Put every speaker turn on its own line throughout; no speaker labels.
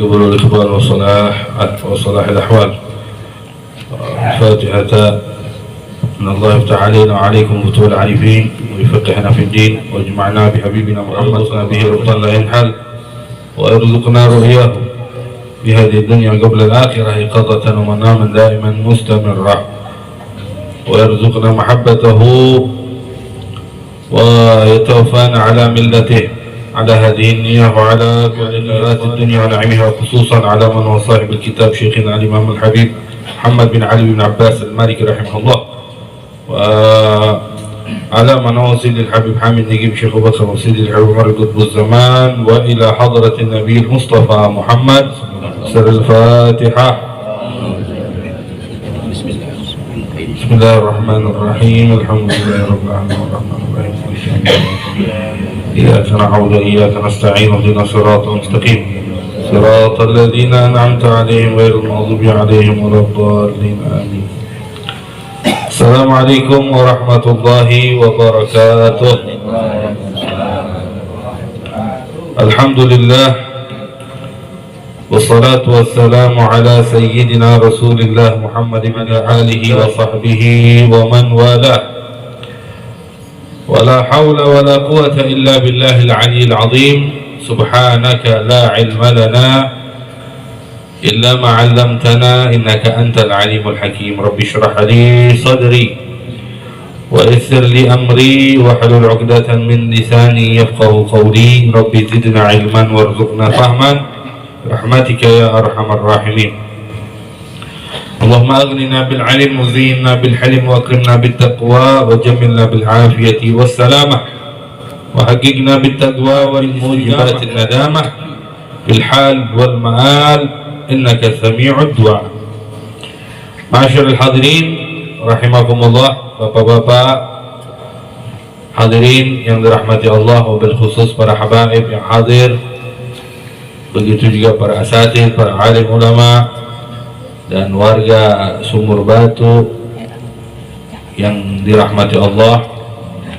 قبول الإقبال وصلاح الأحوال. الفاتحة. إن الله يفتح علينا وعليكم فتوح العارفين ويفقهنا في الدين واجمعنا بحبيبنا محمد به ربطا لا ينحل ويرزقنا رؤياه في هذه الدنيا قبل الآخرة يقظة ومناما دائما مستمرا ويرزقنا محبته ويتوفانا على ملته على هذه النية وعلى كل نيرات الدنيا ونعيمها خصوصا على من هو صاحب الكتاب شيخنا الإمام الحبيب محمد بن علي بن عباس المالكي رحمه الله وعلى من هو سيد الحبيب حامد نجيب شيخ بكر وسيد الحبيب عمر قطب الزمان وإلى حضرة النبي المصطفى محمد سر الفاتحة. بسم الله الرحمن الرحيم الحمد لله رب العالمين الرحمن الرحيم إياك نعبد وإياك نستعين اهدنا الصراط المستقيم صراط الذين أنعمت عليهم غير المغضوب عليهم ولا الضالين آمين. السلام عليكم ورحمة الله وبركاته. الحمد لله والصلاة والسلام على سيدنا رسول الله محمد بن آله وصحبه ومن والاه ولا حول ولا قوة إلا بالله العلي العظيم. سبحانك لا علم لنا إلا ما علمتنا إنك أنت العليم الحكيم. رب اشرح لي صدري ويسر لي أمري واحلل عقدة من لساني يفقه قولي. رب زدنا علما وارزقنا فهما برحمتك يا أرحم الراحمين. اللهم أغننا بالعلم وزينا بالحلم وأكرمنا بالتقوى وجملنا بالعافية والسلامة وحققنا بالتقوى والموجبات الندامة في الحال والمآل إنك سميع الدعاء. معاشر الحاضرين rahimakumullah, bapak-bapak hadirin yang dirahmati Allah, wabil khusus para habaib yang hadir, begitu juga para asatidz, para alim ulama dan warga Sumur Batu yang dirahmati Allah.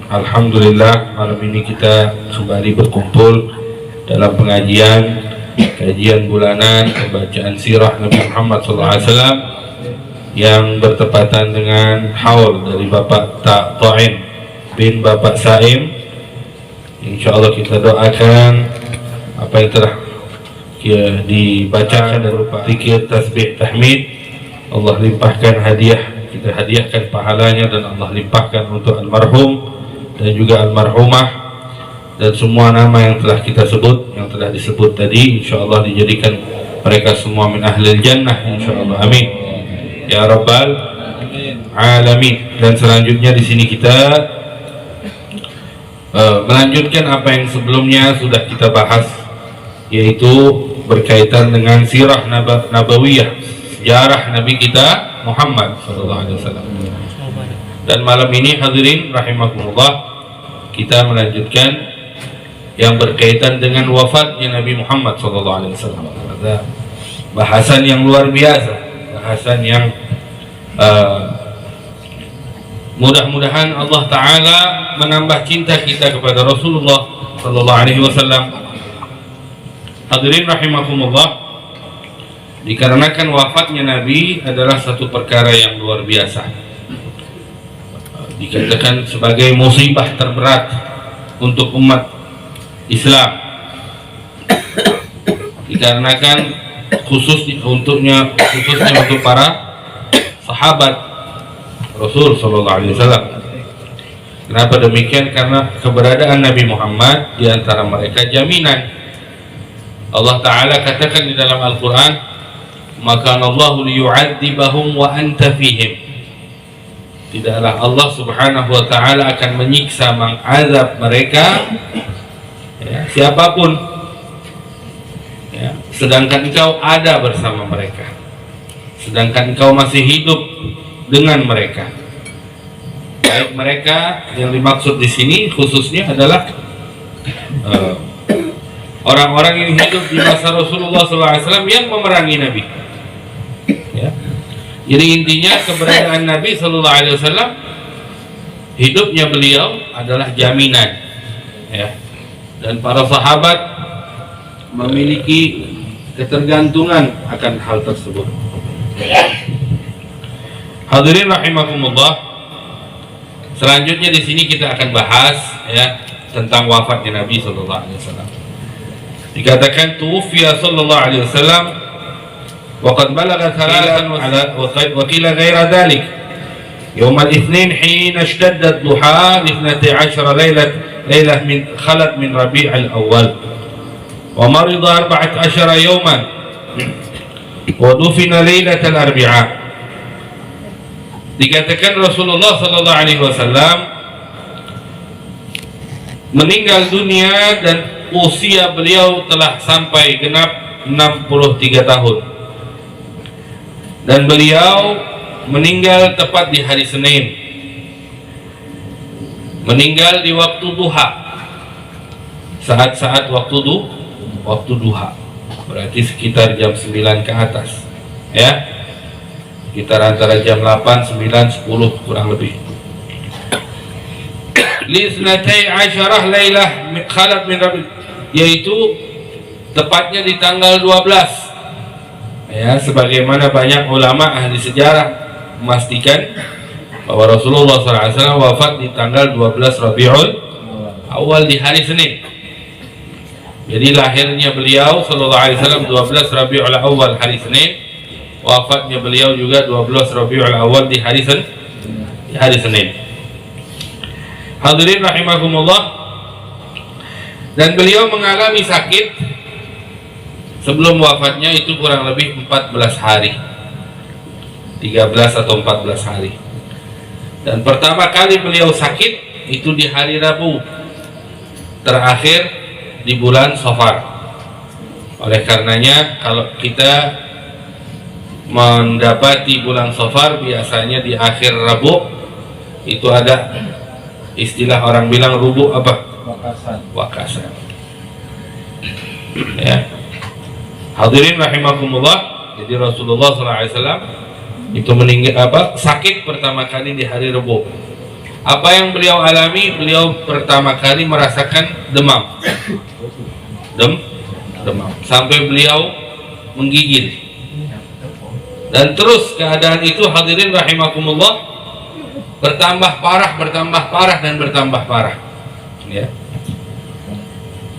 Alhamdulillah malam ini kita kembali berkumpul dalam kajian bulanan pembacaan sirah Nabi Muhammad SAW yang bertepatan dengan haul dari Bapak Ta'in bin Bapak Saim. Insyaallah kita doakan apa yang telah dibacakan berupa zikir, tasbih, tahmid, Allah limpahkan hadiah, kita hadiahkan pahalanya dan Allah limpahkan untuk almarhum dan juga almarhumah dan semua nama yang telah kita sebut, yang telah disebut tadi, insyaallah dijadikan mereka semua min ahlil jannah insyaallah, amin ya rabbal alamin. Dan selanjutnya di sini kita melanjutkan apa yang sebelumnya sudah kita bahas, yaitu berkaitan dengan sirah nabawiyah, sejarah Nabi kita Muhammad SAW. Dan malam ini hadirin rahimakumullah, kita melanjutkan yang berkaitan dengan wafatnya Nabi Muhammad SAW. Ada bahasan yang luar biasa, bahasan yang mudah-mudahan Allah Ta'ala menambah cinta kita kepada Rasulullah SAW. Hadirin rahimakumullah, dikarenakan wafatnya Nabi adalah satu perkara yang luar biasa, dikatakan sebagai musibah terberat untuk umat Islam, dikarenakan khususnya untuk para sahabat Rasul Sallallahu Alaihi Wasallam. Kenapa demikian? Karena keberadaan Nabi Muhammad di antara mereka jaminan. Allah Ta'ala katakan di dalam Al-Quran, maka Allahu liyu'adzibahum wa anta fihim. Tidaklah Allah Subhanahu wa Ta'ala akan menyiksa, mengazab mereka, ya, siapapun, ya, sedangkan engkau ada bersama mereka, sedangkan engkau masih hidup dengan mereka. Baik mereka yang dimaksud di sini khususnya adalah orang-orang yang hidup di masa Rasulullah SAW yang memerangi Nabi. Ya. Jadi intinya keberadaan Nabi SAW, hidupnya beliau adalah jaminan. Ya. Dan para sahabat memiliki ketergantungan akan hal tersebut. Hadirin rahimakumullah. Selanjutnya di sini kita akan bahas ya tentang wafatnya Nabi sallallahu alaihi wasallam. Dikatakan tuwfiya sallallahu alaihi wasallam wa qad balagha 3 wa qila ghaira dhalik. يوم الاثنين حين اشتد الضحى لاثنتي عشر ليلة من خلت من ربيع الأول ومرض 14 يوما ودفن ليلة الأربعاء. Dikatakan Rasulullah sallallahu alaihi wasallam meninggal dunia dan usia beliau telah sampai genap 63 tahun. Dan beliau meninggal tepat di hari Senin. Meninggal di waktu duha. Saat-saat waktu duha. Berarti sekitar jam 9 ke atas. Ya. Sekitar antara jam 8, 9, 10 kurang lebih. Li 12 lailah khalat min Rabi, yaitu tepatnya di tanggal 12. Ya, sebagaimana banyak ulama ahli sejarah memastikan bahwa Rasulullah SAW wafat di tanggal 12 Rabiul Awal di hari Senin. Jadi lahirnya beliau sallallahu alaihi wasallam 12 Rabiul Awal hari Senin, wafatnya beliau juga 12 Rabiul Awal di hari Senin. Hadirin rahimakumullah. Dan beliau mengalami sakit sebelum wafatnya itu kurang lebih 14 hari. 13 atau 14 hari. Dan pertama kali beliau sakit itu di hari Rabu, terakhir di bulan Safar. Oleh karenanya kalau kita mendapati bulan Safar biasanya di akhir Rabu itu ada istilah orang bilang rubu apa? Wakasan. Ya. Hadirin rahimakumullah. Jadi Rasulullah SAW itu meninggal sakit pertama kali di hari Rabu. Apa yang beliau alami? Beliau pertama kali merasakan demam. Demam sampai beliau menggigil. Dan terus keadaan itu hadirin rahimakumullah bertambah parah dan bertambah parah. Ya.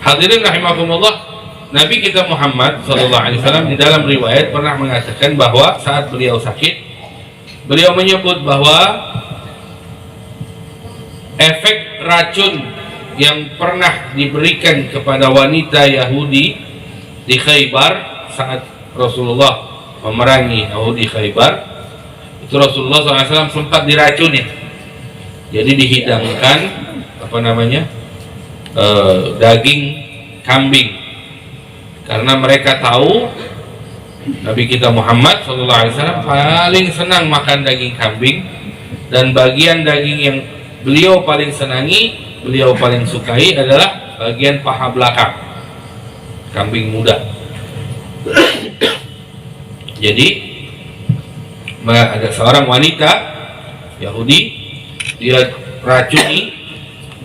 Hadirin rahimakumullah, Nabi kita Muhammad SAW di dalam riwayat pernah mengatakan bahwa saat beliau sakit, beliau menyebut bahwa efek racun yang pernah diberikan kepada wanita Yahudi di Khaybar saat Rasulullah memerangi Yahudi Khaybar, itu Rasulullah SAW sempat diracuni. Jadi dihidangkan daging kambing. Karena mereka tahu Nabi kita Muhammad SAW paling senang makan daging kambing, dan bagian daging yang beliau paling senangi, beliau paling sukai adalah bagian paha belakang kambing muda. Jadi ada seorang wanita Yahudi, dia racuni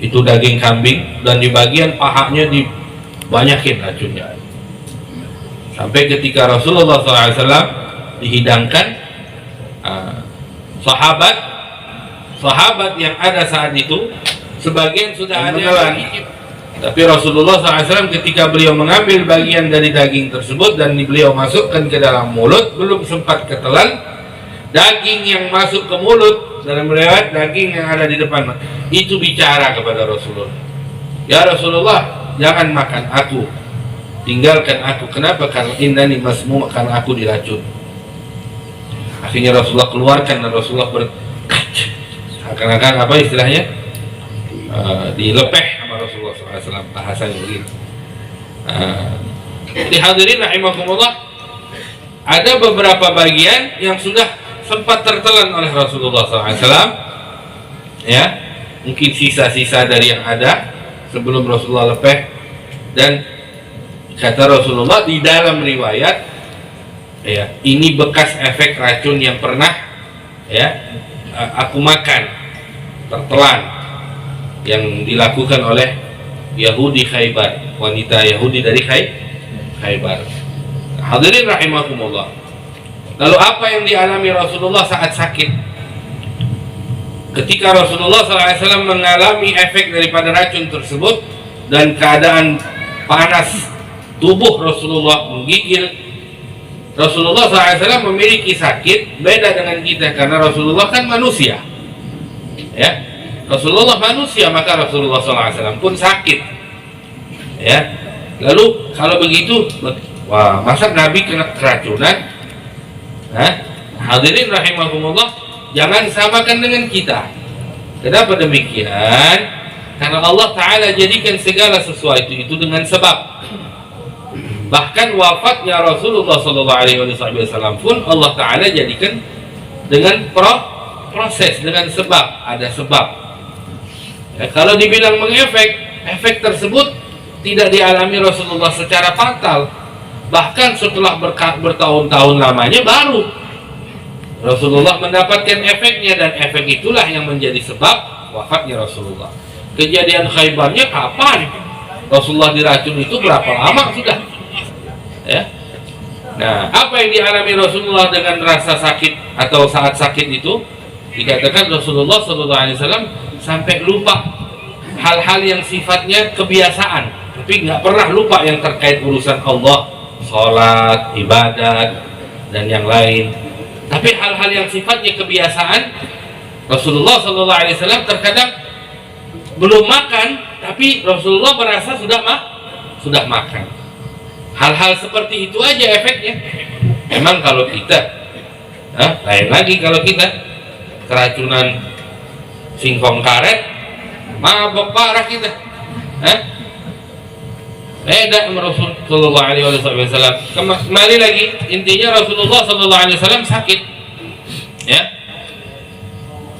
itu daging kambing, dan di bagian pahanya dibanyakin racunnya. Sampai ketika Rasulullah SAW dihidangkan, sahabat yang ada saat itu sebagian sudah ada yang mencicip, tapi Rasulullah SAW ketika beliau mengambil bagian dari daging tersebut dan beliau masukkan ke dalam mulut, belum sempat ketelan, daging yang masuk ke mulut dalam riwayat daging yang ada di depan itu bicara kepada Rasulullah, "Ya Rasulullah, jangan makan aku, tinggalkan aku." Kenapa? Karena innani masmu', karena aku diracun. Akhirnya Rasulullah keluarkan, dan Rasulullah seakan-akan apa istilahnya, dilepeh sama Rasulullah SAW, bahasanya begitu. Jadi hadirin rahimakumullah, ada beberapa bagian yang sudah sempat tertelan oleh Rasulullah SAW, ya, mungkin sisa-sisa dari yang ada sebelum Rasulullah lepeh. Dan kata Rasulullah di dalam riwayat, ya, ini bekas efek racun yang pernah, ya, aku makan, tertelan, yang dilakukan oleh Yahudi Khaybar, wanita Yahudi dari Khaybar. Hadirin rahimakumullah. Lalu apa yang dialami Rasulullah saat sakit? Ketika Rasulullah SAW mengalami efek daripada racun tersebut dan keadaan panas tubuh Rasulullah menggigil, Rasulullah SAW memiliki sakit beda dengan kita karena Rasulullah kan manusia, ya. Rasulullah manusia, maka Rasulullah SAW pun sakit, ya. Lalu kalau begitu, wah, masa Nabi kena keracunan? Hadirin rahimahumullah, jangan samakan dengan kita. Kenapa demikian? Karena Allah Ta'ala jadikan segala sesuatu itu dengan sebab. Bahkan wafatnya Rasulullah SAW pun Allah Ta'ala jadikan dengan proses, dengan sebab. Ada sebab, ya. Kalau dibilang mengefek, efek tersebut tidak dialami Rasulullah secara fatal. Bahkan setelah bertahun-tahun lamanya baru Rasulullah mendapatkan efeknya, dan efek itulah yang menjadi sebab wafatnya Rasulullah. Kejadian Khaybarnya kapan? Rasulullah diracun itu berapa lama sudah? Ya. Nah, apa yang dialami Rasulullah dengan rasa sakit atau saat sakit itu? Dikatakan Rasulullah SAW sampai lupa hal-hal yang sifatnya kebiasaan, tapi nggak pernah lupa yang terkait urusan Allah, sholat, ibadat, dan yang lain. Tapi hal-hal yang sifatnya kebiasaan, Rasulullah SAW terkadang belum makan, tapi Rasulullah merasa sudah makan. Hal-hal seperti itu aja efeknya. Memang kalau kita, lain lagi kalau kita keracunan singkong karet, mabok parah kita. Beda sama Rasulullah SAW. Kembali lagi, intinya Rasulullah SAW sakit, ya.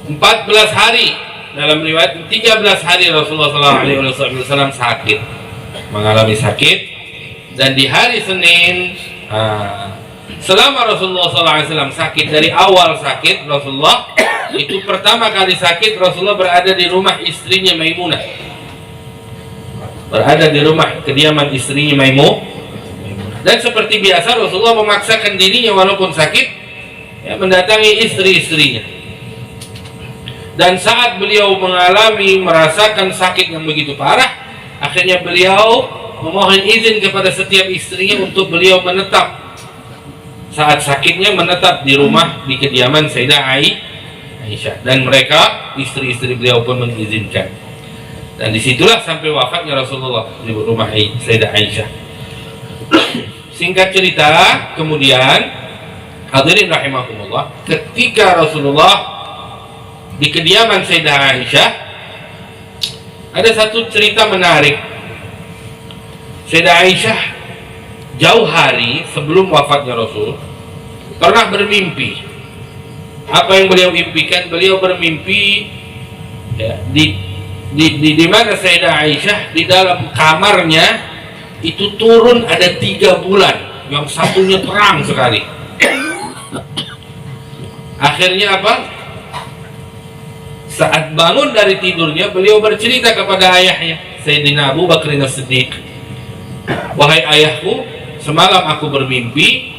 14 hari, dalam riwayat 13 hari Rasulullah SAW sakit, mengalami sakit. Dan di hari Senin, selama Rasulullah SAW sakit, dari awal sakit Rasulullah itu pertama kali sakit Rasulullah berada di rumah istrinya Maimunah, berada di rumah kediaman istrinya Maimunah. Dan seperti biasa Rasulullah memaksakan dirinya walaupun sakit, ya, mendatangi istri-istrinya. Dan saat beliau merasakan sakit yang begitu parah, akhirnya beliau memohon izin kepada setiap istrinya untuk beliau menetap saat sakitnya, menetap di rumah di kediaman Sayyidah Aisyah, dan mereka istri-istri beliau pun mengizinkan. Dan disitulah sampai wafatnya Rasulullah di rumah Sayyidah Aisyah. Singkat cerita, kemudian hadirin rahimahumullah, ketika Rasulullah di kediaman Sayyidah Aisyah, ada satu cerita menarik. Sayyidah Aisyah jauh hari sebelum wafatnya Rasul pernah bermimpi. Apa yang beliau impikan? Beliau bermimpi, ya, di mana Sayyidah Aisyah di dalam kamarnya itu turun ada 3 bulan, yang satunya terang sekali. Akhirnya apa? Saat bangun dari tidurnya, beliau bercerita kepada ayahnya, Sayyidina Abu Bakr As-Siddiq, "Wahai ayahku, semalam aku bermimpi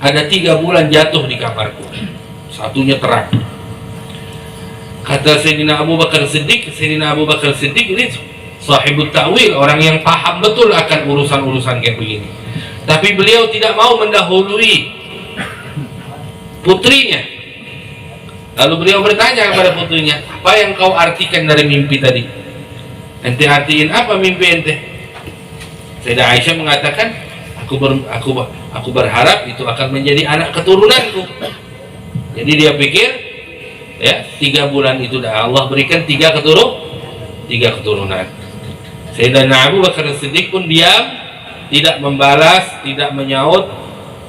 ada 3 bulan jatuh di kamarku, satunya terang." Kata Sayyidina Abu Bakar Siddiq, Sayyidina Abu Bakar Siddiq ini sahibut ta'wil, orang yang paham betul akan urusan-urusan kayak begini. Tapi beliau tidak mau mendahului putrinya. Lalu beliau bertanya kepada putrinya, "Apa yang kau artikan dari mimpi tadi? Ente artiin apa mimpi ente?" Sayyidah Aisyah mengatakan, aku berharap itu akan menjadi anak keturunanku. Jadi dia pikir, ya, 3 bulan itu dah Allah berikan 3 keturunan. Sayyidina Abu Bakar Siddiq pun diam, tidak membalas, tidak menyaut,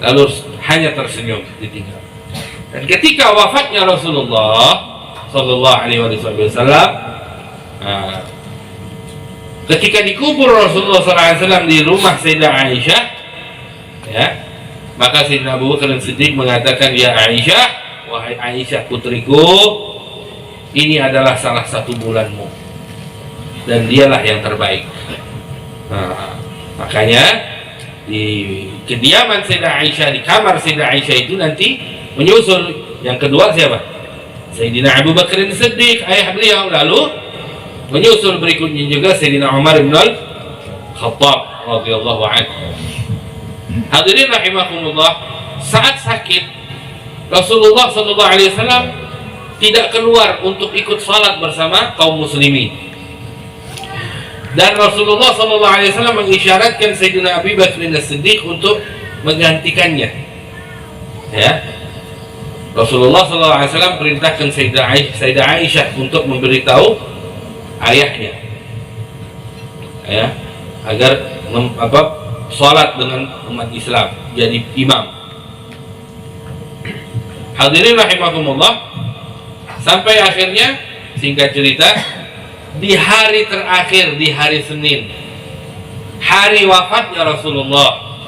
lalu hanya tersenyum, ditinggal. Dan ketika wafatnya Rasulullah Sallallahu Alaihi Wasallam, ketika dikubur Rasulullah SAW di rumah Sayyidah Aisyah, ya, maka Sayyidina Abu Bakar Siddiq mengatakan, "Ya Aisyah, wahai Aisyah putriku, ini adalah salah satu bulanmu, dan dialah yang terbaik." Makanya di kediaman Sayyidah Aisyah, di kamar Sayyidah Aisyah itu nanti menyusul yang kedua siapa? Sayyidina Abu Bakar As-Siddiq, ayah beliau. Lalu menyusul berikutnya juga Sayyidina Umar bin Al-Khattab radhiyallahu anhu. Hadirin rahimakumullah, saat sakit Rasulullah sallallahu alaihi wasallam tidak keluar untuk ikut salat bersama kaum muslimin. Dan Rasulullah sallallahu alaihi wasallam mengisyaratkan Sayyidina Abu Bakar As-Siddiq untuk menggantikannya. Ya. Rasulullah sallallahu alaihi wasallam perintahkan Sayyidah Aisyah untuk memberitahu ayahnya. Ya, agar salat dengan umat Islam, jadi imam. Hadirin rahimakumullah, sampai akhirnya singkat cerita di hari terakhir, di hari Senin, hari wafatnya Rasulullah,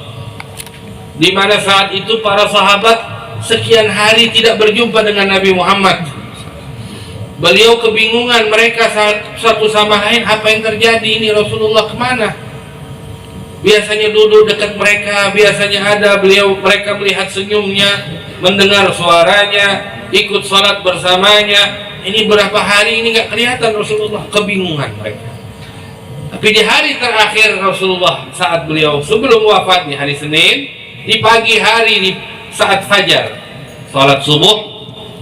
di mana saat itu para sahabat sekian hari tidak berjumpa dengan Nabi Muhammad. Beliau kebingungan, mereka satu sama lain, apa yang terjadi ini, Rasulullah kemana? Biasanya duduk dekat mereka, biasanya ada mereka melihat senyumnya, mendengar suaranya, ikut salat bersamanya. Ini berapa hari ini nggak kelihatan Rasulullah, kebingungan mereka. Tapi di hari terakhir Rasulullah, saat beliau sebelum wafat di hari Senin, di pagi hari, di saat fajar, salat subuh,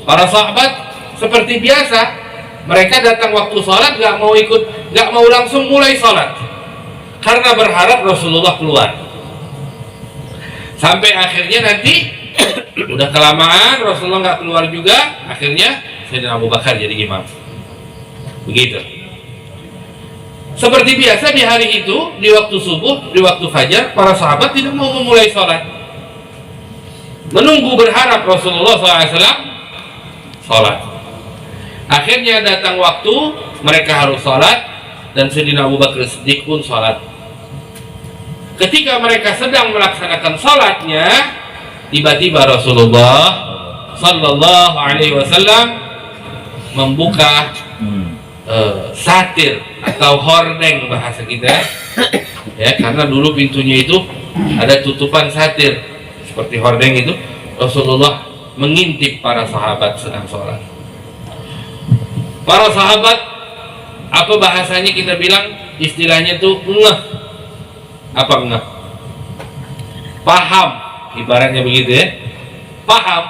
para sahabat seperti biasa, mereka datang waktu salat, nggak mau langsung mulai salat, karena berharap Rasulullah keluar. Sampai akhirnya nanti udah kelamaan Rasulullah nggak keluar juga, akhirnya Sayyidina Abu Bakar jadi imam. Begitu. Seperti biasa di hari itu, di waktu subuh, di waktu fajar, para sahabat tidak mau memulai sholat, menunggu berharap Rasulullah SAW sholat. Akhirnya datang waktu mereka harus sholat, dan Sayyidina Abu Bakar Siddiq pun sholat. Ketika mereka sedang melaksanakan sholatnya, tiba-tiba Rasulullah Sallallahu Alaihi Wasallam membuka satir atau hordeng bahasa kita, ya, karena dulu pintunya itu ada tutupan satir seperti hordeng itu. Rasulullah mengintip para sahabat sedang sholat. Para sahabat, apa bahasanya kita bilang, istilahnya tuh ngeh. Apa ngeh? Paham, ibaratnya begitu ya. Paham,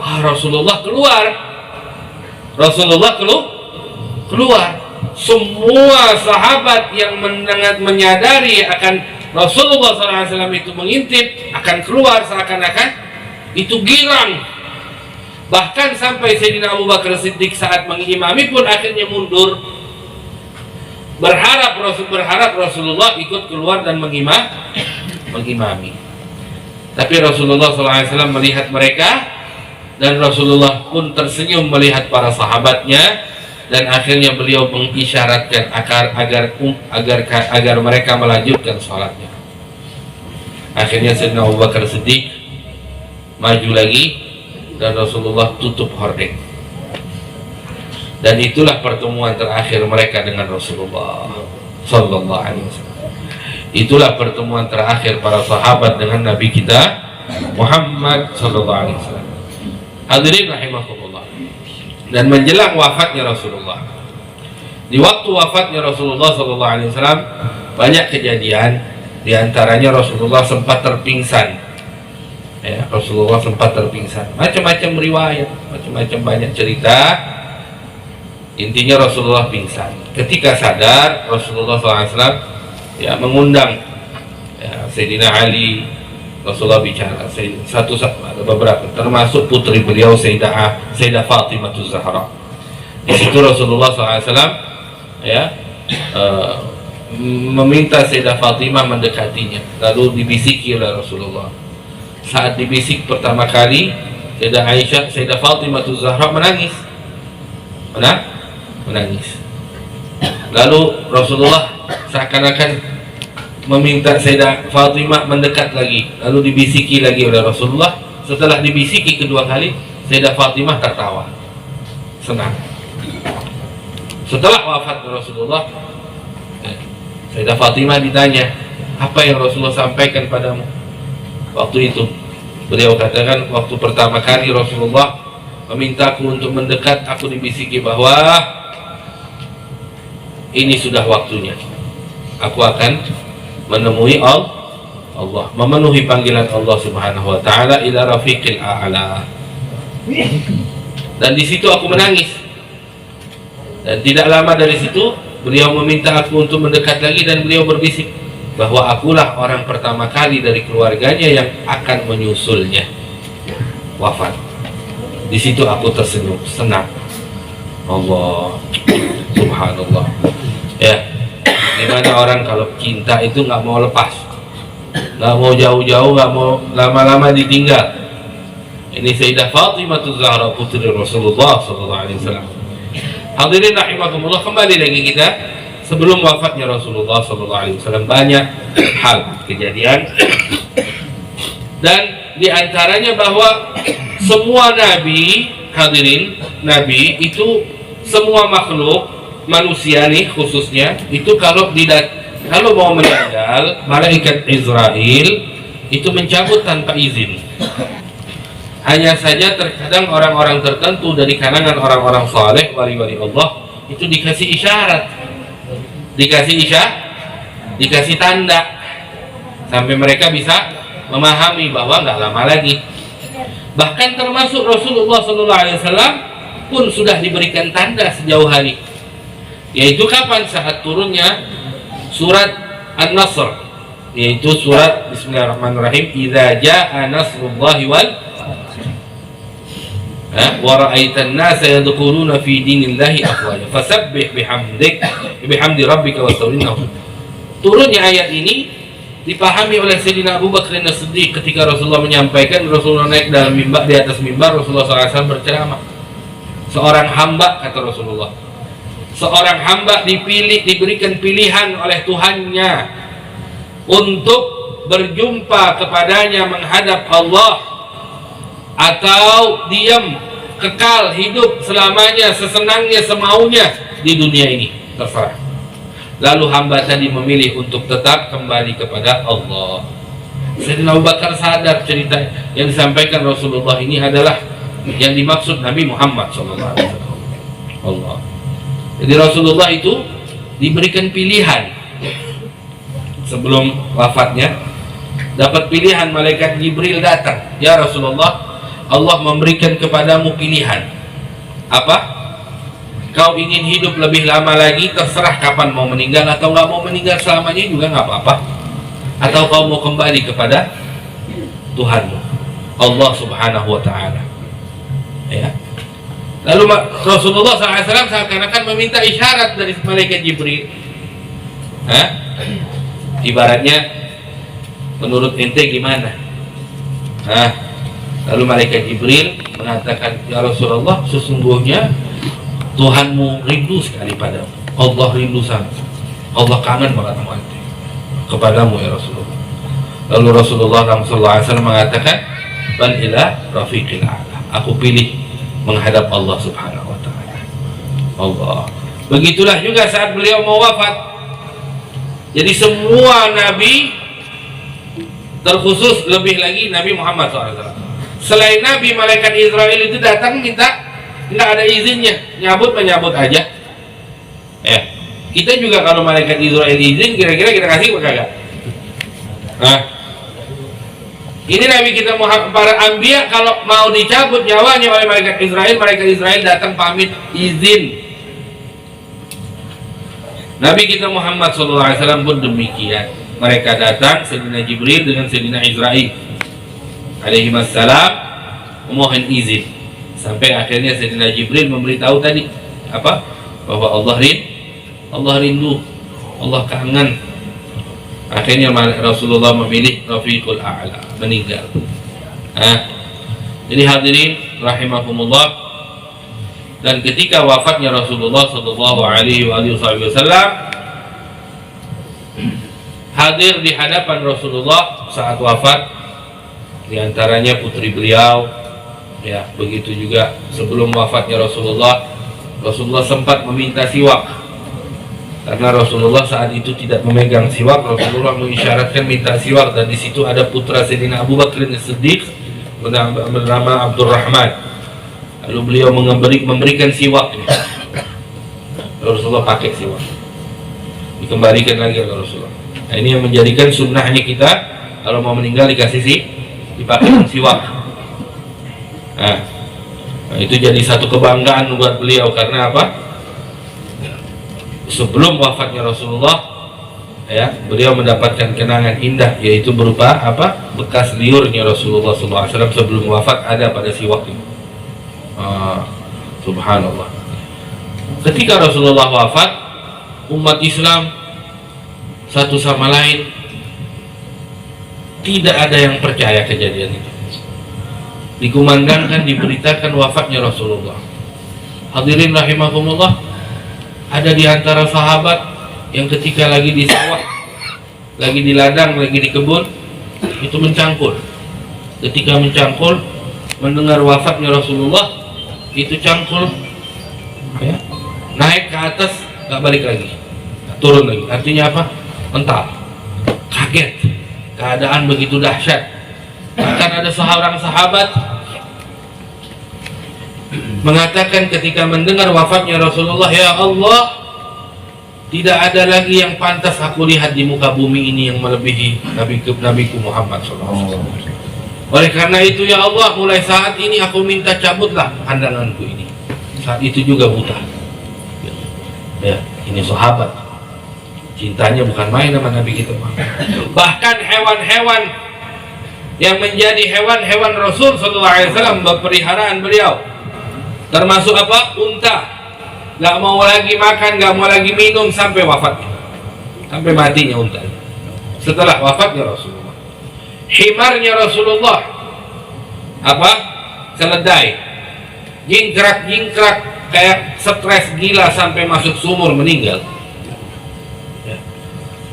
wah Rasulullah keluar. Rasulullah keluar. Semua sahabat yang menyadari akan Rasulullah SAW itu mengintip, akan keluar, seakan-akan itu girang. Bahkan sampai Sayyidina Abu Bakar Siddiq saat mengimami pun akhirnya mundur, berharap Rasulullah ikut keluar dan mengimami. Tapi Rasulullah SAW melihat mereka, dan Rasulullah pun tersenyum melihat para sahabatnya, dan akhirnya beliau mengisyaratkan agar mereka melanjutkan sholatnya. Akhirnya Sayyidina Abu Bakar Siddiq maju lagi, dan Rasulullah tutup hordeng. Dan itulah pertemuan terakhir mereka dengan Rasulullah Sallallahu Alaihi Wasallam. Itulah pertemuan terakhir para sahabat dengan Nabi kita Muhammad Sallallahu Alaihi Wasallam. Hadirin rahimakumullah. Dan menjelang wafatnya Rasulullah, di waktu wafatnya Rasulullah Sallallahu Alaihi Wasallam, banyak kejadian. Di antaranya Rasulullah sempat terpingsan. Ya, Rasulullah sempat terpingsan. Macam-macam riwayat, macam-macam banyak cerita. Intinya Rasulullah pingsan. Ketika sadar, Rasulullah SAW ya mengundang ya, Sayyidina Ali. Rasulullah bicara ada beberapa, termasuk putri beliau Sayyidah Fatimah Zahra. Di situ Rasulullah SAW ya meminta Sayyidah Fatimah mendekatinya, lalu dibisiki oleh Rasulullah. Saat dibisik pertama kali, Sayyidah Fatimah Zahra menangis. Lalu Rasulullah seakan-akan meminta Sayyidah Fatimah mendekat lagi, lalu dibisiki lagi oleh Rasulullah. Setelah dibisiki kedua kali, Sayyidah Fatimah tertawa senang. Setelah wafat Rasulullah, Sayyidah Fatimah ditanya, Apa yang Rasulullah sampaikan padamu waktu itu? Beliau katakan, waktu pertama kali Rasulullah memintaku untuk mendekat, aku dibisiki bahwa ini sudah waktunya, aku akan menemui Allah, memenuhi panggilan Allah Subhanahu wa taala ila rafiqil a'la. Dan di situ aku menangis. Dan tidak lama dari situ beliau meminta aku untuk mendekat lagi, dan beliau berbisik bahwa akulah orang pertama kali dari keluarganya yang akan menyusulnya wafat. Di situ aku tersenyum senang. Allah, subhanallah. Ya, gimana orang kalau cinta itu nggak mau lepas, nggak mau jauh-jauh, nggak mau lama-lama ditinggal. Ini Sayyidah Fatimah Zahra putri Rasulullah SAW. Hadirin rahimakumullah, kembali lagi kita sebelum wafatnya Rasulullah SAW, banyak hal kejadian, dan diantaranya bahwa semua nabi, hadirin, nabi itu semua makhluk manusia nih khususnya itu kalau mau meninggal, malaikat Israel itu mencabut tanpa izin. Hanya saja terkadang orang-orang tertentu dari kalangan orang-orang saleh, wali-wali Allah itu dikasih isyarat, dikasih tanda, sampai mereka bisa memahami bahwa nggak lama lagi. Bahkan termasuk Rasulullah SAW pun sudah diberikan tanda sejauh hari, yaitu kapan? Saat turunnya surat An-Nasr, yaitu surat Bismillahirrahmanirrahim, idza jaa nasrullahi wal wa ra'aitan nasa yadkhuluna fi dinillahi afwaja fasabbih bihamdi rabbika wastaghfirhu. Turunnya ayat ini dipahami oleh Sayyidina Abu Bakar As-Siddiq ketika Rasulullah menyampaikan. Rasulullah naik dalam mimbar, di atas mimbar Rasulullah SAW berceramah. Seorang hamba, kata Rasulullah, seorang hamba diberikan pilihan oleh Tuhannya untuk berjumpa kepadanya menghadap Allah, atau diam kekal hidup selamanya sesenangnya semaunya di dunia ini, terserah. Lalu hamba tadi memilih untuk tetap kembali kepada Allah. Sayyidina Abu Bakar sadar cerita yang disampaikan Rasulullah ini adalah yang dimaksud Nabi Muhammad SAW. Allah. Jadi Rasulullah itu diberikan pilihan sebelum wafatnya, dapat pilihan. Malaikat Jibril datang, ya Rasulullah, Allah memberikan kepadamu pilihan. Apa? Kau ingin hidup lebih lama lagi, terserah kapan mau meninggal, atau nggak mau meninggal selamanya juga nggak apa-apa, atau kau mau kembali kepada Tuhanmu Allah Subhanahu wa Ta'ala. Ya. Lalu Rasulullah SAW seakan-akan meminta isyarat dari malaikat Jibril. Ibaratnya, menurut ente gimana? Lalu malaikat Jibril mengatakan, ya Rasulullah, sesungguhnya Tuhanmu rindu sekali padamu. Allah rindu sangat. Allah kangen banget sama ente, kepadamu ya Rasulullah. Lalu Rasulullah SAW mengatakan, bal ila rafiqil a'la, aku pilih menghadap Allah Subhanahu wa Ta'ala. Allah. Begitulah juga saat beliau mau wafat. Jadi semua nabi, terkhusus lebih lagi Nabi Muhammad SAW. Selain Nabi, malaikat Israel itu datang minta, nggak ada izinnya, menyambut aja. Ya, kita juga kalau malaikat Israel izin, kira-kira kita kasih apa kagak? Ini Nabi kita Muhammad, para anbiya kalau mau dicabut nyawanya oleh malaikat Israel datang pamit izin. Nabi kita Muhammad SAW pun demikian. Mereka datang, Sayyidina Jibril dengan Sayyidina Israel alaihi wassalam memohon izin, sampai akhirnya Sayyidina Jibril memberitahu tadi apa? Bahwa Allah rindu, Allah kangen. Akhirnya Rasulullah memilih Rafiqul A'la, meninggal. Jadi hadirin rahimakumullah, dan ketika wafatnya Rasulullah sallallahu alaihi wasallam, hadir di hadapan Rasulullah saat wafat, di antaranya putri beliau, ya, begitu juga sebelum wafatnya Rasulullah sempat meminta siwak Karena Rasulullah saat itu tidak memegang siwak, Rasulullah mengisyaratkan minta siwak, dan di situ ada putra Sayyidina Abu Bakar As-Siddiq bernama Abdurrahman. Lalu beliau memberikan siwaknya. Rasulullah pakai siwak, dikembalikan lagi oleh Rasulullah. Nah, ini yang menjadikan sunnahnya kita kalau mau meninggal dikasih dipakai siwak. Nah, itu jadi satu kebanggaan buat beliau. Karena apa? Sebelum wafatnya Rasulullah, ya, beliau mendapatkan kenangan indah, yaitu berupa apa? Bekas liurnya Rasulullah SAW sebelum wafat ada pada siwak ini. Subhanallah. Ketika Rasulullah wafat, umat Islam satu sama lain tidak ada yang percaya kejadian itu. Dikumandangkan, diberitakan wafatnya Rasulullah. Hadirin rahimakumullah, ada di antara sahabat yang ketika lagi di sawah, lagi di ladang, lagi di kebun, itu mencangkul. Ketika mencangkul, mendengar wafatnya Rasulullah, itu cangkul, ya, naik ke atas, gak balik lagi, turun lagi. Artinya apa? Mental, kaget, keadaan begitu dahsyat. Bahkan ada seorang sahabat mengatakan ketika mendengar wafatnya Rasulullah, ya Allah, tidak ada lagi yang pantas aku lihat di muka bumi ini yang melebihi Nabiku Muhammad SAW. Oleh karena itu ya Allah, mulai saat ini aku minta cabutlah pandanganku ini. Saat itu juga buta. Ya, ini sahabat, cintanya bukan main sama Nabi kita. Bahkan hewan-hewan yang menjadi hewan-hewan Rasul SAW, peliharaan beliau, termasuk apa? Unta. Gak mau lagi makan, gak mau lagi minum sampai wafatnya, sampai matinya unta. Setelah wafatnya Rasulullah, himarnya Rasulullah apa? Keledai, jingkrak kayak stres gila sampai masuk sumur meninggal, ya,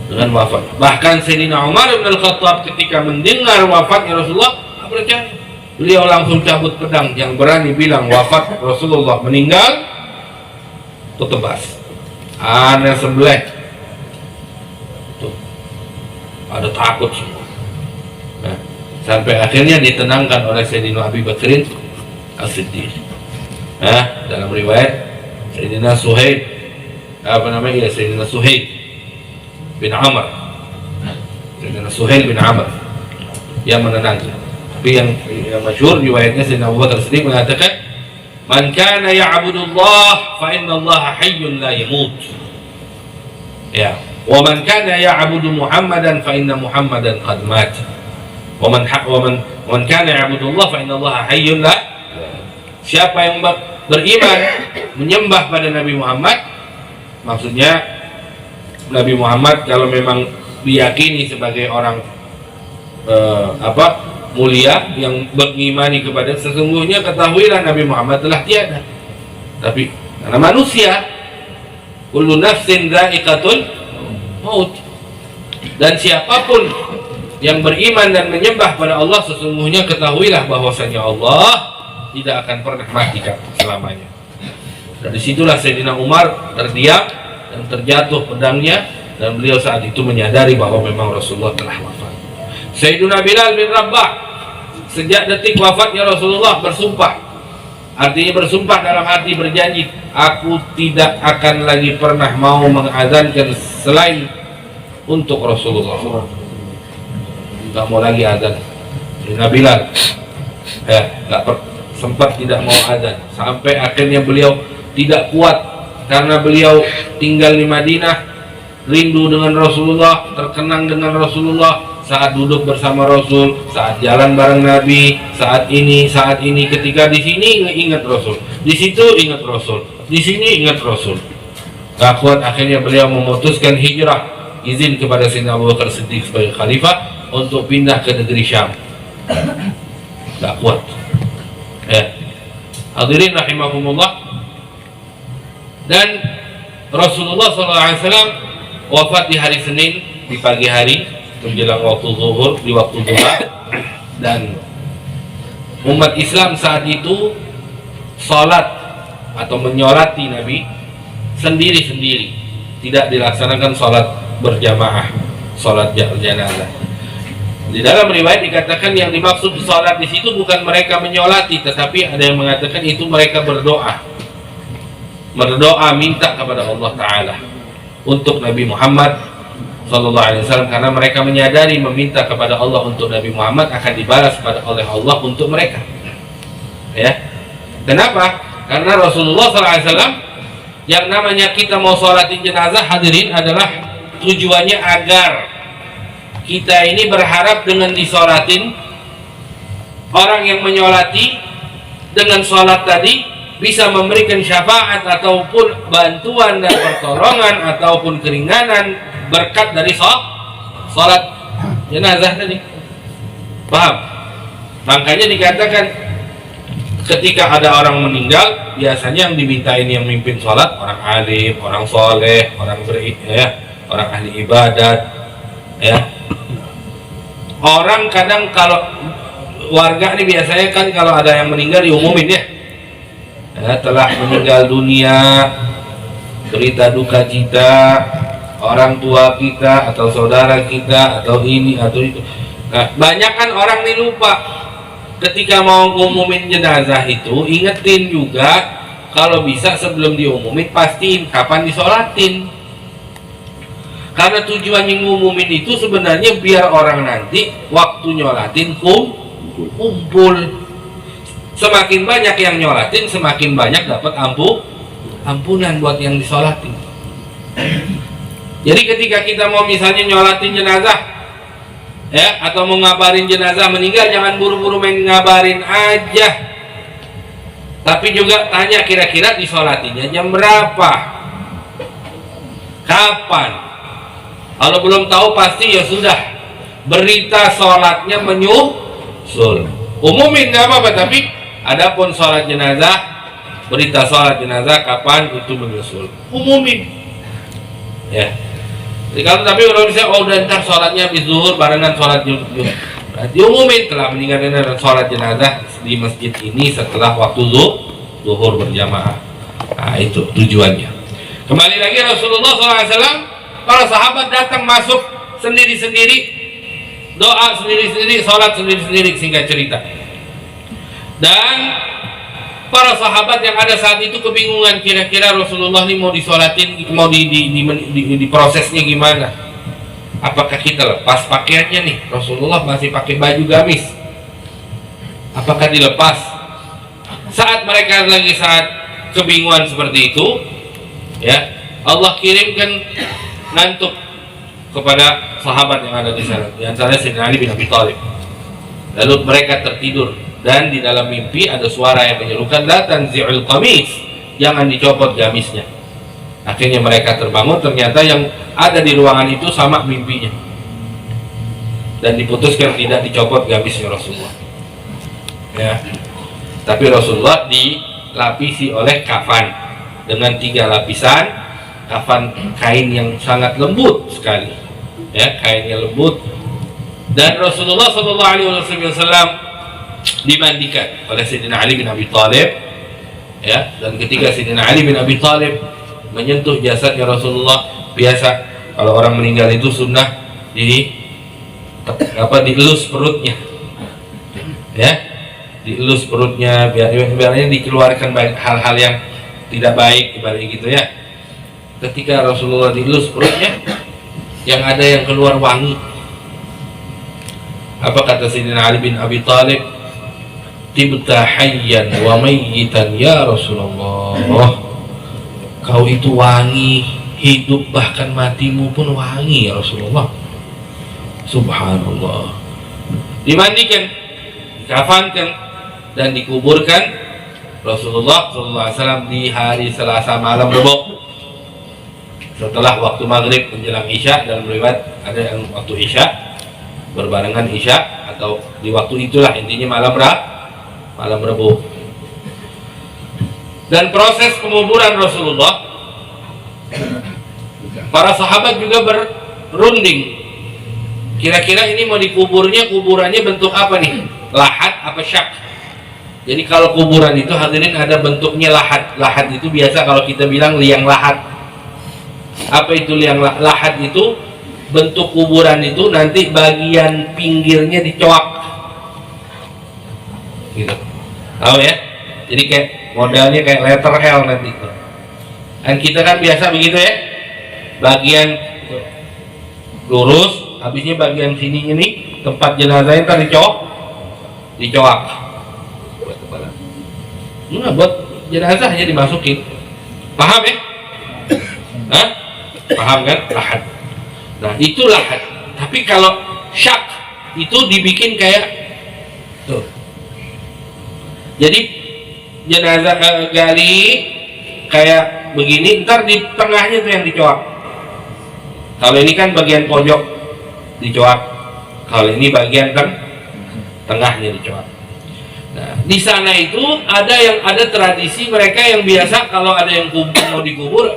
dengan wafat. Bahkan Sayyidina Umar bin Al-Khattab ketika mendengar wafatnya Rasulullah, tak percaya. Beliau langsung cabut pedang. Yang berani bilang wafat Rasulullah, meninggal, itu tebas, aneh sebelah. Tuh, ada takut semua. Nah, sampai akhirnya ditenangkan oleh Sayyidina Abu Bakar As-Siddiq. Nah, dalam riwayat Sayyidina Suhaib, Sayyidina Suhaib bin Amr. Sayyidina Suhaib bin Amr yang menenangkan. Tapi yang masyhur riwayatnya Sayyidina Abu Bakar As-Siddiq mengatakan, man kana ya'budullah fa inna Allah hayyun la yamut. Ya, wa man kana ya'budu Muhammadan fa inna Muhammadan qad mat. Wa man kana ya'budullah fa inna Allah hayyun la. Siapa yang beriman menyembah pada Nabi Muhammad, maksudnya Nabi Muhammad kalau memang diyakini sebagai orang mulia yang mengimani kepada, sesungguhnya ketahuilah Nabi Muhammad telah tiada. Tapi karena manusia, kullu nafsin dha'iqatul maut, dan siapapun yang beriman dan menyembah pada Allah, sesungguhnya ketahuilah bahwasanya Allah tidak akan pernah mati selamanya. Dan disitulah Sayyidina Umar terdiam dan terjatuh pedangnya, dan beliau saat itu menyadari bahwa memang Rasulullah telah wafat. Sayyidina Bilal bin Rabah sejak detik wafatnya Rasulullah bersumpah, artinya bersumpah dalam hati, berjanji, aku tidak akan lagi pernah mau mengazankan selain untuk Rasulullah. Tidak mau lagi azan. Sayyidina Bilal sempat tidak mau azan, sampai akhirnya beliau tidak kuat karena beliau tinggal di Madinah, rindu dengan Rasulullah, terkenang dengan Rasulullah, saat duduk bersama Rasul, saat jalan bareng Nabi, saat ini, ketika di sini ingat Rasul, di situ ingat Rasul, di sini ingat Rasul. Gak kuat, akhirnya beliau memutuskan hijrah, izin kepada Sayyidina Abu Bakar Siddiq sebagai khalifah untuk pindah ke negeri Syam. Gak kuat. Hadirin rahimahumullah, dan Rasulullah SAW wafat di hari Senin di pagi hari menjelang waktu zuhur, di waktu duha, dan umat Islam saat itu salat atau menyorati Nabi sendiri-sendiri, tidak dilaksanakan sholat berjamaah, sholat jenazah. Di dalam riwayat dikatakan yang dimaksud sholat di situ bukan mereka menyolati, tetapi ada yang mengatakan itu mereka berdoa minta kepada Allah Ta'ala untuk Nabi Muhammad Sallallahu Alaihi Wasallam, karena mereka menyadari meminta kepada Allah untuk Nabi Muhammad akan dibalas oleh Allah untuk mereka. Ya, kenapa? Karena Rasulullah Sallallahu Alaihi Wasallam yang namanya kita mau sholatin jenazah, hadirin, adalah tujuannya agar kita ini berharap dengan disolatin, orang yang menyolati dengan sholat tadi bisa memberikan syafaat ataupun bantuan dan pertolongan ataupun keringanan berkat dari sholat jenazah tadi. Paham? Makanya dikatakan ketika ada orang meninggal, biasanya yang dimintain yang mimpin sholat orang alim, orang soleh, orang orang ahli ibadat, ya. Orang kadang kalau warga ini biasanya kan kalau ada yang meninggal diumumin ya, telah meninggal dunia, berita duka cita, orang tua kita atau saudara kita atau ini atau itu. Nah, banyak kan orang ini lupa ketika mau ngumumin jenazah itu, ingetin juga kalau bisa sebelum diumumin pastiin kapan disolatin. Karena tujuannya ngumumin itu sebenarnya biar orang nanti waktu nyolatin kumpul. Semakin banyak yang nyolatin, semakin banyak dapat ampunan buat yang disolatin. Jadi ketika kita mau misalnya nyolatin jenazah, ya, atau mau ngabarin jenazah meninggal, jangan buru-buru main ngabarin aja. Tapi juga tanya kira-kira disolatinnya jam berapa, kapan. Kalau belum tahu pasti ya sudah, berita sholatnya menyusul. Umumin nggak apa-apa, tapi adapun sholat jenazah, berita sholat jenazah kapan itu menyusul, umumin. Ya. Jadi kalau tapi kalau misalnya udah ntar sholatnya habis zuhur barengan sholat Jumat, diumumin telah meninggal dan sholat jenazah di masjid ini setelah waktu zuhur berjamaah. Nah itu tujuannya. Kembali lagi Rasulullah SAW. Para sahabat datang masuk sendiri-sendiri, doa sendiri-sendiri, sholat sendiri-sendiri, singkat cerita. Dan para sahabat yang ada saat itu kebingungan, kira-kira Rasulullah ini mau disolatin, mau di prosesnya gimana? Apakah kita lepas pakaiannya nih? Rasulullah masih pakai baju gamis. Apakah dilepas? Saat mereka lagi saat kebingungan seperti itu, ya Allah kirimkan ngantuk kepada sahabat yang ada di sana, di antaranya Sayyidina Ali bin Abi Thalib. Lalu mereka tertidur dan di dalam mimpi ada suara yang menyerukan, la tanzi'ul qamis, jangan dicopot gamisnya. Akhirnya mereka terbangun, ternyata yang ada di ruangan itu sama mimpinya, dan diputuskan tidak dicopot gamisnya Rasulullah. Ya. Tapi Rasulullah dilapisi oleh kafan dengan 3 lapisan. Kafan kain yang sangat lembut sekali, ya, kainnya lembut. Dan Rasulullah SAW dimandikan oleh Sayyidina Ali bin Abi Thalib, ya. Dan ketika Sayyidina Ali bin Abi Thalib menyentuh jasadnya Rasulullah, biasa kalau orang meninggal itu sunnah dielus perutnya, ya, dielus perutnya biarnya dikeluarkan hal-hal yang tidak baik, ibaratnya gitu ya. Ketika Rasulullah dielus perutnya, yang ada yang keluar wangi. Apa kata Sayyidina Ali bin Abi Thalib? Tibta hayyan wa mayyitan ya Rasulullah. Kau itu wangi, hidup bahkan matimu pun wangi ya Rasulullah. Subhanallah. Dimandikan, dikafankan, dan dikuburkan Rasulullah SAW di hari Selasa malam Rebo. Setelah waktu maghrib menjelang isya, dalam riwayat ada yang waktu isya berbarengan isya atau di waktu itulah, intinya malam Rabu. Dan proses penguburan Rasulullah, para sahabat juga berunding, kira-kira ini mau kuburannya bentuk apa nih? Lahat apa syak? Jadi kalau kuburan itu hadirin ada bentuknya lahat. Lahat itu biasa kalau kita bilang liang lahat.
Apa itu liang lahat? Itu bentuk kuburan itu nanti bagian pinggirnya dicoak gitu, tahu ya? Jadi kayak modelnya kayak letter L nanti. Dan kita kan biasa begitu ya, bagian lurus, habisnya bagian sini ini tempat jenazahnya ntar dicoak. Nah, buat jenazahnya dimasukin. Paham ya? Hah? Paham kan? Lahat. Nah, itu lahat. Tapi kalau syak itu dibikin kayak tuh. Jadi jenazah gali kayak begini, ntar di tengahnya tuh yang dicoak. Kalau ini kan bagian pojok dicoak, kalau ini bagian tengahnya dicoak. Nah, di sana itu ada tradisi mereka yang biasa kalau ada yang mau dikubur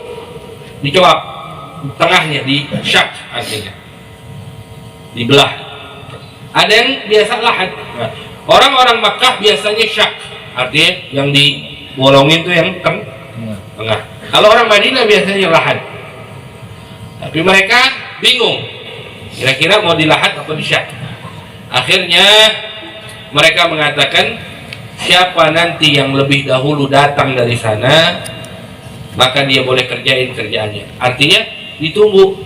dicoak tengahnya, di syak artinya dibelah. Ada yang biasa lahat. Nah, orang-orang Makkah biasanya syak, artinya yang dibolongin itu yang tengah. Kalau orang Madinah biasanya lahat. Tapi mereka bingung kira-kira mau dilahat atau disyak. Akhirnya mereka mengatakan siapa nanti yang lebih dahulu datang dari sana, maka dia boleh kerjain kerjaannya. Artinya ditunggu.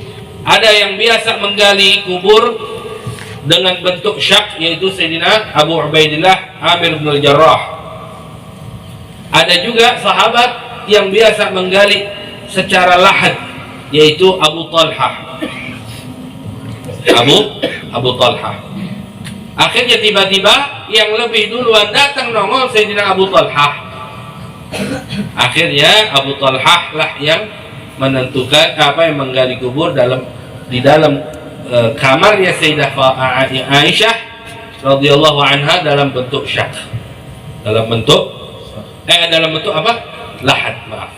Ada yang biasa menggali kubur dengan bentuk syak, yaitu Sayyidina Abu Ubaidillah Amir bin Al-Jarrah. Ada juga sahabat yang biasa menggali secara lahat, yaitu Abu Talha. Abu Talha. Akhirnya tiba-tiba yang lebih duluan datang nongol Sayyidina Abu Talha. Akhirnya Abu Talha lah yang menentukan yang menggali kubur di dalam kamarnya Sayyidah Aisyah radhiyallahu anha dalam bentuk syak. Dalam bentuk apa? Lahat, maaf.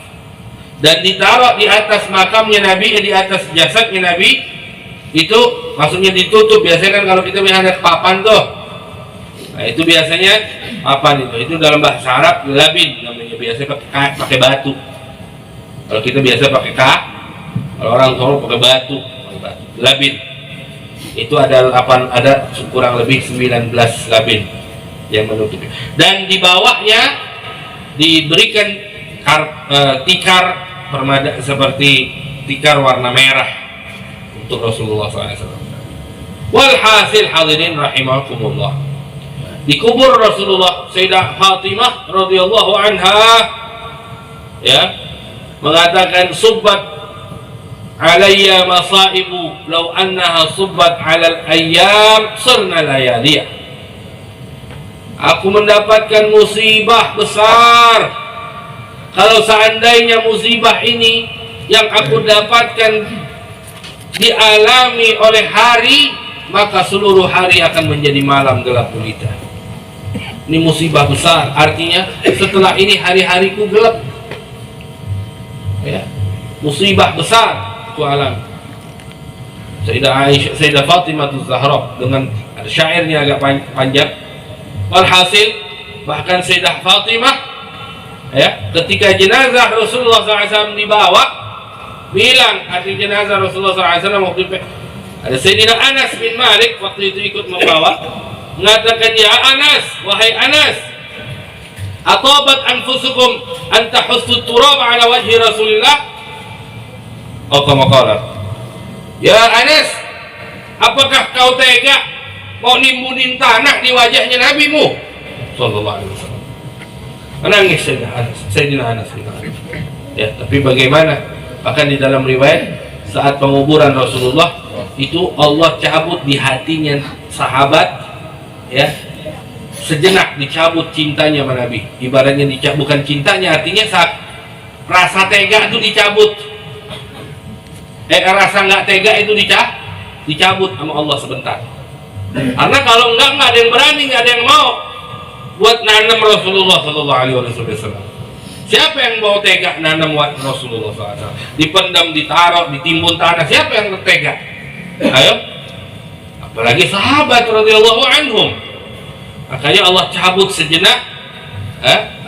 Dan ditaruh di atas makamnya Nabi, di atas jasadnya Nabi. Itu maksudnya ditutup. Biasanya kan kalau kita melihat papan tuh, nah itu biasanya papan itu dalam bahasa Arab labin namanya, biasanya pakai batu. Kalau kita biasa pakai kalau orang Solo pakai batu. Labin itu ada kurang lebih 19 labin yang menutupi. Dan di bawahnya diberikan tikar permada seperti tikar warna merah untuk Rasulullah SAW. Walhasil hadirin rahimakumullah, dikubur Rasulullah. Sayyidah Fatimah radhiyallahu anha ya mengatakan, subbat alayya masaibu law annaha subbat alal ayyam sirna layaliyah. Aku mendapatkan musibah besar. Kalau seandainya musibah ini yang aku dapatkan dialami oleh hari, maka seluruh hari akan menjadi malam gelap gulita. Ini musibah besar, artinya setelah ini hari-hariku gelap. Ya, musibah besar aku alami. Sayyidah Fatimah Zahra dengan syairnya agak panjang. Walhasil bahkan Sayyidah Fatimah ya ketika jenazah Rasulullah SAW dibawa, bilang hati jenazah Rasulullah SAW waktu itu ada Sayyidina Anas bin Malik waktu itu ikut membawa, mengatakan, ya Anas, wahai Anas, atabat anfusukum an tahussu turab ala wajhi Rasulillah. Kama qala, ya Anas, apakah kau tega mau nimbunin tanah di wajahnya nabimu sallallahu alaihi wasallam? Menangis Sayyidina Anas. Ya, tapi bagaimana? Bahkan di dalam riwayat saat penguburan Rasulullah itu Allah cabut di hatinya sahabat, ya, sejenak dicabut cintanya sama Nabi. Ibaratnya dicabut, bukan cintanya, artinya saat rasa tega itu dicabut. Rasa nggak tega itu dicabut sama Allah sebentar. Karena kalau nggak ada yang berani, nggak ada yang mau buat nanam Rasulullah Sallallahu Alaihi Wasallam. Siapa yang mau tega nanam Rasulullah SAW? Dipendam, ditaruh, ditimbun tanah. Siapa yang tega? Ayo, apalagi sahabat radhiyallahu anhum. Makanya Allah cabut sejenak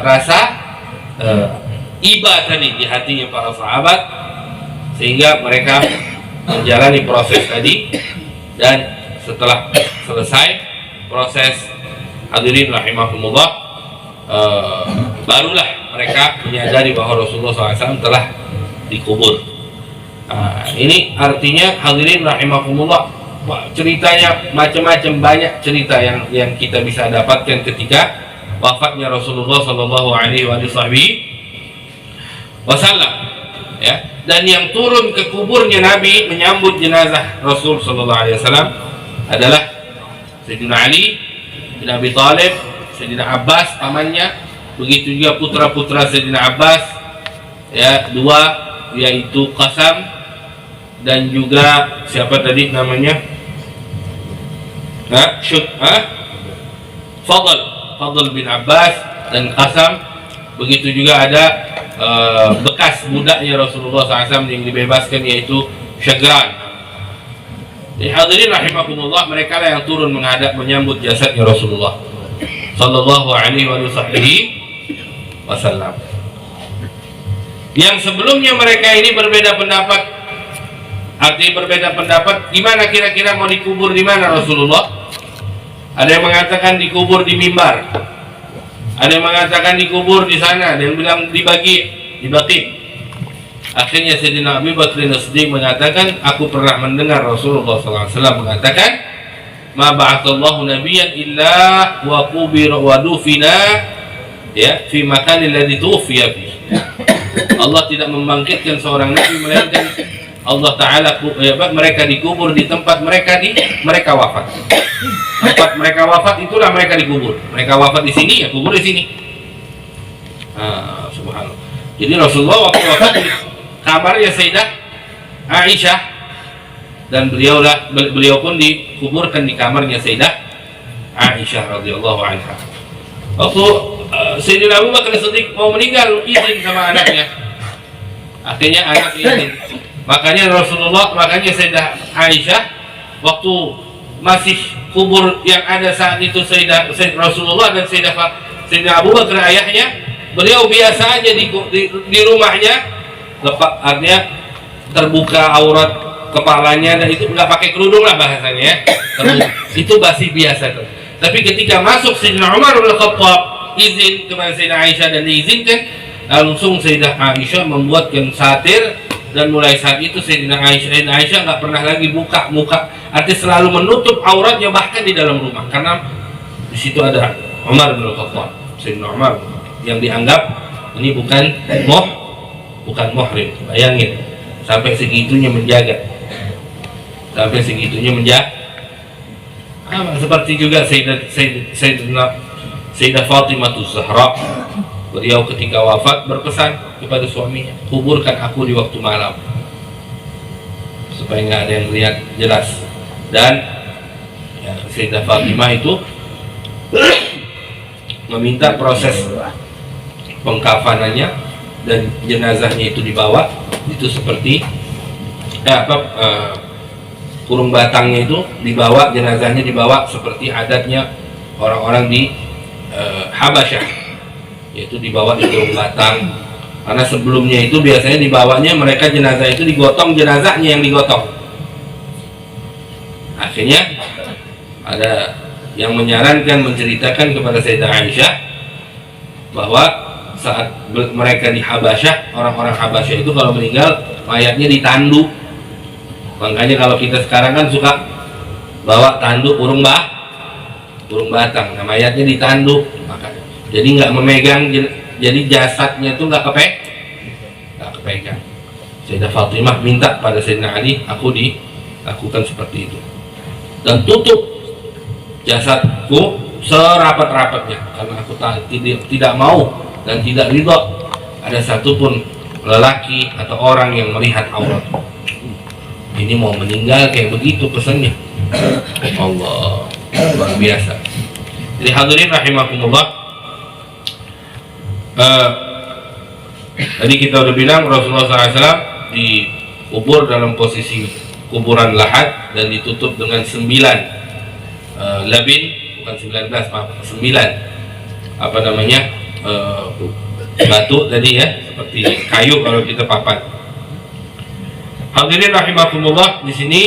rasa iba tadi di hatinya para sahabat, sehingga mereka menjalani proses tadi, dan setelah selesai proses, hadirin rahimakumullah, barulah mereka menyadari bahwa Rasulullah SAW telah dikubur. Ini artinya, hadirin rahimakumullah, ceritanya macam-macam, banyak cerita yang kita bisa dapatkan ketika wafatnya Rasulullah Sallallahu Alaihi Wasallam, ya. Dan yang turun ke kuburnya Nabi menyambut jenazah Rasul Sallallahu Alaihi Wasallam adalah Sayyidina Ali bin Abi Thalib, Sayyidina Abbas pamannya, begitu juga putra-putra Sayyidina Abbas, ya, dua, yaitu Qasam dan juga siapa tadi namanya, Fadl bin Abbas dan Qasam. Begitu juga ada bekas budaknya Rasulullah SAW yang dibebaskan, yaitu Syagran. Jadi hadirin rahimakumullah, mereka lah yang turun menghadap menyambut jasadnya Rasulullah Sallallahu Alaihi Wasallam. Yang sebelumnya mereka ini berbeda pendapat. Artinya berbeda pendapat, gimana kira-kira mau dikubur di mana Rasulullah? Ada yang mengatakan dikubur di mimbar, ada yang mengatakan dikubur di sana, ada yang bilang di Baqi. Akhirnya Sayyidina Abu Bakr As-Siddiq mengatakan, aku pernah mendengar Rasulullah SAW mengatakan, ma ba'athallahu nabiyyan illa wa qubira wa dufina, ya, fi makan alladhi tuwfiya fi. Allah tidak membangkitkan seorang nabi melainkan Allah Ta'ala, mereka dikubur di tempat mereka wafat. Tempat mereka wafat itulah mereka dikubur. Mereka wafat di sini, ya kubur di sini. Subhanallah. Jadi Rasulullah waktu wafat di kamarnya Sayyidah Aisyah, dan beliau pun dikuburkan di kamarnya Sayyidah Aisyah radhiyallahu anha. Waktu Sayyidina Abu Bakar As-Siddiq mau meninggal, izin sama anaknya. Akhirnya anak izin. Makanya Sayyidah Aisyah waktu masih kubur yang ada saat itu Sayyidah Rasulullah dan Sayyidina Abu Bakar ayahnya, beliau biasa aja di rumahnya, artinya terbuka aurat kepalanya, dan itu nggak pakai kerudung lah bahasanya, ya. Itu masih biasa tuh. Tapi ketika masuk Sayyidina Umar bin Khattab izin kepada Sayyidah Aisyah dan diizinkan, langsung Sayyidah Aisyah membuatkan satir. Dan mulai saat itu Sayyidina Aisyah nggak pernah lagi buka muka, artinya selalu menutup auratnya bahkan di dalam rumah, karena di situ ada Umar bin Khattab, Sayyidina Umar, yang dianggap ini bukan muhrim. Bayangin, sampai segitunya menjaga, seperti juga Sayyidah Fatimah Zahra, beliau ketika wafat berpesan kepada suaminya, kuburkan aku di waktu malam supaya nggak ada yang lihat jelas. Dan ya, Sayyidah Fatimah itu meminta proses pengkafanannya dan jenazahnya itu dibawa, itu seperti kurung batangnya itu dibawa, jenazahnya dibawa seperti adatnya orang-orang di Habasyah, yaitu dibawa di kurung batang. Karena sebelumnya itu biasanya dibawanya mereka jenazah itu digotong, jenazahnya yang digotong. Akhirnya ada yang menceritakan kepada Sayyidah Aisyah bahwa saat mereka di Habasyah, orang-orang Habasyah itu kalau meninggal mayatnya ditandu. Makanya kalau kita sekarang kan suka bawa tanduk kurung batang, nah, mayatnya ditandu, makanya jadi nggak memegang, jadi jasadnya itu nggak kepegang. Sayyidah Fatimah minta pada Sayyidina Ali, aku dilakukan seperti itu, dan tutup jasadku serapat-rapatnya, karena aku tidak mau dan tidak ridho ada satupun lelaki atau orang yang melihat aurat. Ini mau meninggal kayak begitu pesannya. Allah, luar biasa. Jadi hadirin rahimakumullah, tadi kita udah bilang Rasulullah SAW dikubur dalam posisi kuburan lahat dan ditutup dengan 9 labin, bukan 19, maaf, 9 apa namanya, batu tadi ya, seperti kayu kalau kita papan. Hadirin rahimakumullah, di sini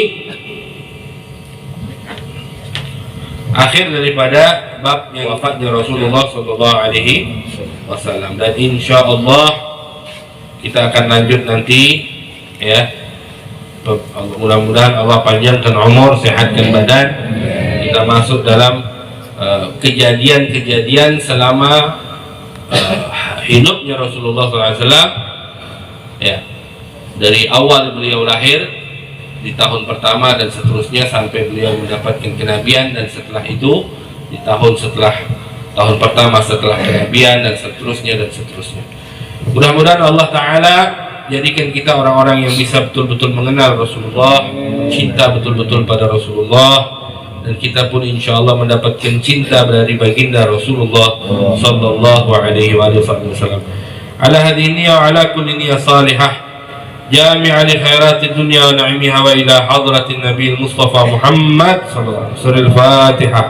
akhir daripada bab yang wafatnya Rasulullah Sallallahu Alaihi Wasallam, dan insya Allah kita akan lanjut nanti ya. Mudah-mudahan Allah panjangkan umur, sehatkan badan, kita masuk dalam kejadian-kejadian selama hidupnya Rasulullah SAW ya, dari awal beliau lahir di tahun pertama dan seterusnya sampai beliau mendapatkan kenabian, dan setelah itu di tahun tahun pertama setelah kenabian, dan seterusnya dan seterusnya. Mudah-mudahan Allah Ta'ala jadikan kita orang-orang yang bisa betul-betul mengenal Rasulullah, cinta betul-betul pada Rasulullah, dan kita pun insya Allah mendapatkan cinta dari baginda Rasulullah Sallallahu Alaihi Wasallam. Ala hadhihi niyya wa ala kulli niyya salihah jami'a li khairati dunya wa na'imiha wa ila hadratin Nabi Mustafa Muhammad sallallahu alaihi wasallam. Al-Fatihah.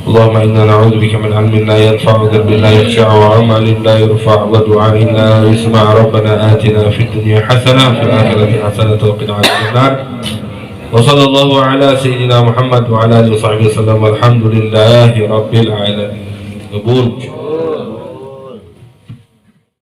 اللهم إنا نعوذ بك من علم لا ينفع وقلب لا يخشع وعمل لا يرفع ودعاء لا يسمع. ربنا آتنا في الدنيا حسنة وفي الآخرة حسنة وقنا عذاب النار. وصلى الله على سيدنا محمد وعلى آله وصحبه وسلم والحمد لله رب العالمين. قبول.